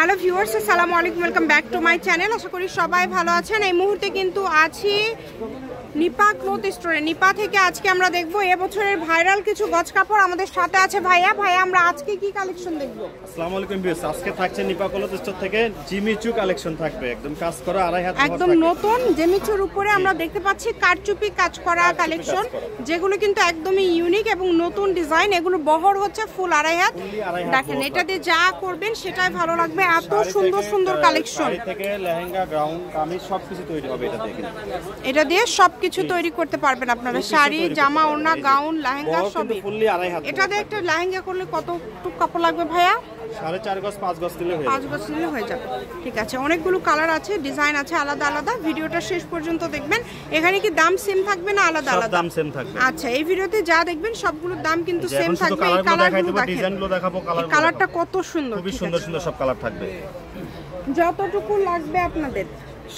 Hello viewers, আসসালামু আলাইকুম, welcome back to my channel. আশা করি সবাই ভালো আছেন। এই মুহূর্তে কিন্তু আছি নিপা ক্লথ স্টোরে। নিপা থেকে আজকে আমরা দেখবো এবছরের ভাইরাল কিছু গজ কাপড়। আমাদের সাথে আছে ভাইয়া। আমরা আজকে কি কালেকশন দেখবো? আসসালামু আলাইকুম ভিউয়ার্স, আজকে থাকছে নিপা ক্লথ স্টোর থেকে জিমিচু কালেকশন থাকবে। একদম কাজ করা আড়াই হাত একদম নতুন জিমিচুর উপরে আমরা দেখতে পাচ্ছি কারচুপি কাজ করা কালেকশন, যেগুলো কিন্তু একদমই ইউনিক এবং নতুন ডিজাইন। এগুলো বহর হচ্ছে ফুল আড়াই হাত। দেখেন এটা দিয়ে যা করবেন সেটাই ভালো লাগবে। এত সুন্দর সুন্দর কালেকশন। থেকে লেহেঙ্গা, গাউন, কামিজ সবকিছু তৈরি হবে এটা দিয়ে। এটা দিয়ে সবকিছু তৈরি করতে পারবেন আপনারা, শাড়ি, জামা, ওড়না, গাউন, লেহেঙ্গা সবই। এটা দিয়ে একটা লেহেঙ্গা করলে কতটুকু কাপড় লাগবে ভাইয়া? 4.5 গজ 5 গজ নিলে হয়ে যাবে। 5 গজ নিলে হয়ে যাবে। ঠিক আছে, অনেকগুলো কালার আছে, ডিজাইন আছে আলাদা আলাদা। ভিডিওটা শেষ পর্যন্ত দেখবেন। এখানে কি দাম সেম থাকবে না আলাদা আলাদা? দাম সেম থাকবে। আচ্ছা, এই ভিডিওতে যা দেখবেন সবগুলোর দাম কিন্তু সেম থাকবে। এই কালারগুলো দেখেন, ডিজাইনগুলো দেখাবো। কালারটা কত সুন্দর, খুবই সুন্দর সুন্দর সব কালার থাকবে। যতটুকু লাগবে আপনাদের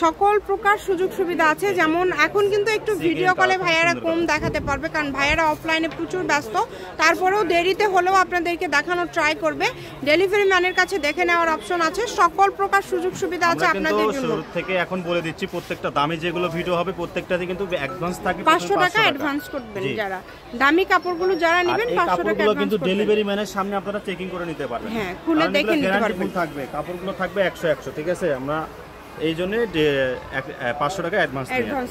সকল প্রকার সুযোগ সুবিধা আছে। যেমন এখন কিন্তু একটু ভিডিও কলে ভাইয়ারা কম দেখাতে পারবে, কারণ ভাইয়ারা অফলাইনে প্রচুর ব্যস্ত। তারপরেও দেরিতে হলেও আপনাদেরকে দেখানোর ট্রাই করবে। ডেলিভারি ম্যানের কাছে দেখে নেওয়ার অপশন আছে। সকল প্রকার সুযোগ সুবিধা আছে আপনাদের জন্য। শুরু থেকে এখন বলে দিচ্ছি, প্রত্যেকটা দামি যেগুলো ভিডিও হবে প্রত্যেকটাতে কিন্তু অ্যাডভান্স থাকে। 500 টাকা অ্যাডভান্স করবেন। যারা দামি কাপড়গুলো যারা নেবেন 500 টাকা অ্যাডভান্স কিন্তু ডেলিভারি ম্যানের সামনে আপনারা চেকিং করে নিতে পারবেন। হ্যাঁ, খুলে দেখে নিতে পারবেন। থাকবে কাপড়গুলো থাকবে 100 ঠিক আছে। আমরা এই জন্য 500 টাকা অ্যাডভান্স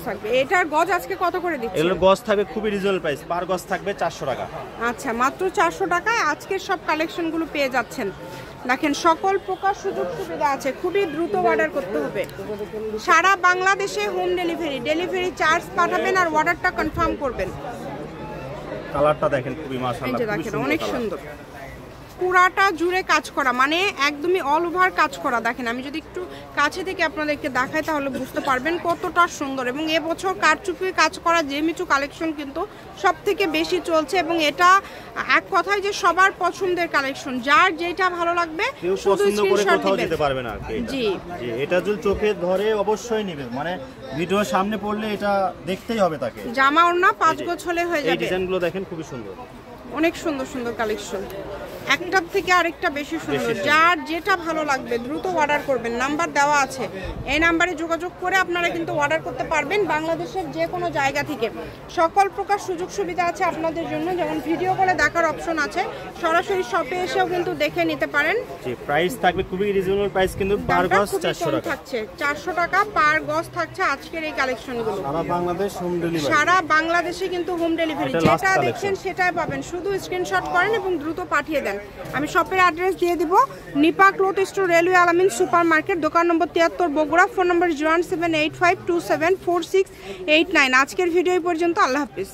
থাকবে। এটার গজ আজকে কত করে দিচ্ছেন? এগুলো গজ থাকবে খুবই রিজনেবল প্রাইস, পার গজ থাকবে 400 টাকা। আচ্ছা, মাত্র 400 টাকায় আজকের সব কালেকশনগুলো পেয়ে যাচ্ছেন। দেখেন সকল প্রকার সুযোগ সুবিধা আছে। খুবই দ্রুত অর্ডার করতে হবে। সারা বাংলাদেশে হোম ডেলিভারি চার্জ পাঠাবেন আর অর্ডারটা কনফার্ম করবেন। কালারটা দেখেন, খুবই মাশাআল্লাহ, দেখেন অনেক সুন্দর। পুরাটা জুড়ে কাজ করা, মানে একদমই অল ওভার কাজ করা। দেখেন আমি যদি একটু কাছে থেকে আপনাদেরকে দেখাই তাহলে বুঝতে পারবেন কতটা সুন্দর। এবং এবছর কারচুপি কাজ করা জিমিচু কালেকশন কিন্তু সব থেকে বেশি চলছে। এবং এটা এক কথায় যে সবার পছন্দের কালেকশন। যার যেটা ভালো লাগবে শুধু স্ক্রিনশট দিবেন। জি, এটা যদি চোখে ধরে অবশ্যই নেবেন, মানে ভিডিওর সামনে পড়লে এটা দেখতেই হবে তাকে। জামা ওড়না 5 গজ হলে হয়ে যাবে। এই ডিজাইনগুলো দেখেন, খুবই সুন্দর, অনেক সুন্দর সুন্দর কালেকশন, একটার থেকে আরেকটা বেশি সুন্দর। যার যেটা ভালো লাগবে দ্রুত অর্ডার করবেন। নাম্বার দেওয়া আছে, এই নাম্বারে যোগাযোগ করে আপনারা কিন্তু অর্ডার করতে পারবেন বাংলাদেশের যে কোনো জায়গা থেকে। সকল প্রকার সুযোগ সুবিধা আছে আপনাদের জন্য, যেমন ভিডিও কলে দেখার অপশন আছে, সরাসরি শপে এসেও কিন্তু দেখে নিতে পারেন। জি, প্রাইস থাকবে খুবই রিজনেবল প্রাইস, কিন্তু পার গজ 400 টাকা থাকছে। 400 টাকা পার গজ থাকছে আজকের এই কালেকশনগুলো। সারা বাংলাদেশ হোম ডেলিভারি, সারা বাংলাদেশে কিন্তু হোম ডেলিভারি। যেটা দেখছেন সেটাই পাবেন, শুধু স্ক্রিনশট করেন এবং দ্রুত পাঠিয়ে দেন। আমি শপের অ্যাড্রেস দিয়ে দিব, নিপা ক্লথ স্টোর, রেলওয়ে আলামিন সুপার মার্কেট, দোকান নম্বর 73, বগুড়া। ফোন নম্বর 07852746469। আজকের ভিডিও পর্যন্ত। আল্লাহ হাফিজ।